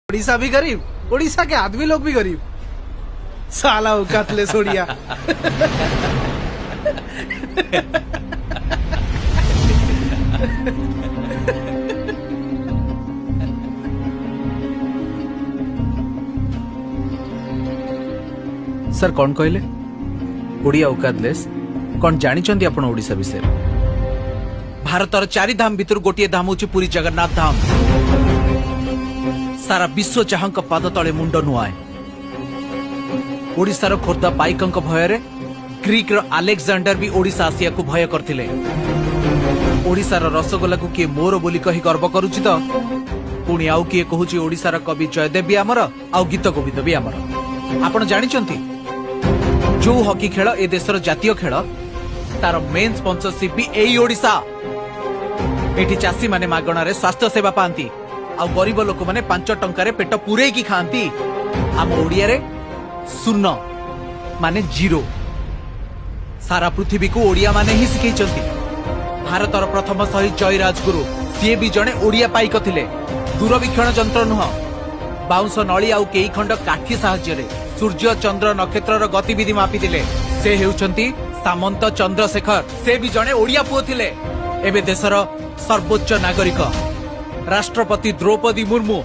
उड़ीसा भी गरीब, उड़ीसा के आदमी लोग भी गरीब। साला औकातलेस उड़िया। सर कौन कहले ओडिया औकातलेस कौन जानी आपण ओडिशा विषय? भारतर चारि धाम भितर गोटे धाम हूँ पुरी जगन्नाथ धाम। सारा विश्व जहां पाद तले मुंड नुआए। ओडिशार खोर्धा पाइकंक भୟରେ ग्रीक रो आलेक्सांडर भी ओडिशा आसिया को भय करथिले। ओडिशार रसगोला को किए मोर बोली कही गर्व करूची तो पुणी आउ किए कहूची ओडिशार कवि जयदेव भी आमर आउ गीत गोविंद भी आमर। आपण जानिचंती जो हॉकी खेल ए देशर जातीय खेल तार मेन स्पॉन्सरशिप भी एई ओडिशा। एठी चासी माने मागणारे स्वास्थ्य सेवा पांती आ गरीब लोक माने 5 टंकारे पेट पूरे की खांती। आम ओडिया रे शून्य माने जीरो। सारा पृथ्वी को ओडिया माने ही सिखैचंती। भारतर प्रथम शहीद जय राजगुरु सी भी जड़े ओडिया पाइक थिले। दूरवीक्षण जंत्र नुह बाउंस नली आउ केई खंड काठी साहाय्य सूर्य चंद्र नक्षत्र गतिविधि मापी दिले। से हेउचंती सामंत चंद्रशेखर। से भी जड़े ओडिया पुओ थिले। एबे देशर सर्वोच्च नागरिक राष्ट्रपति द्रौपदी मुर्मू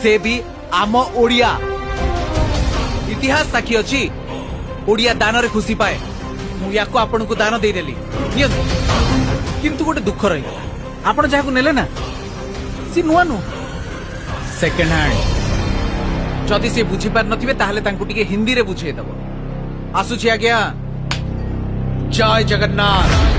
से भी आम ओडिया। इतिहास साक्षी अछि ओडिया दान रे खुशी पाए। मु याको आपन को दान दे देली किंतु गोटे दुख रही आपण जाको नेले ना सी नुआ नु सेकंड हैंड। जदि से बुझी पार नथिबे ताहले तांको टिके हिंदी रे बुझे दबो। आसुछि आज्ञा। जय जगन्नाथ।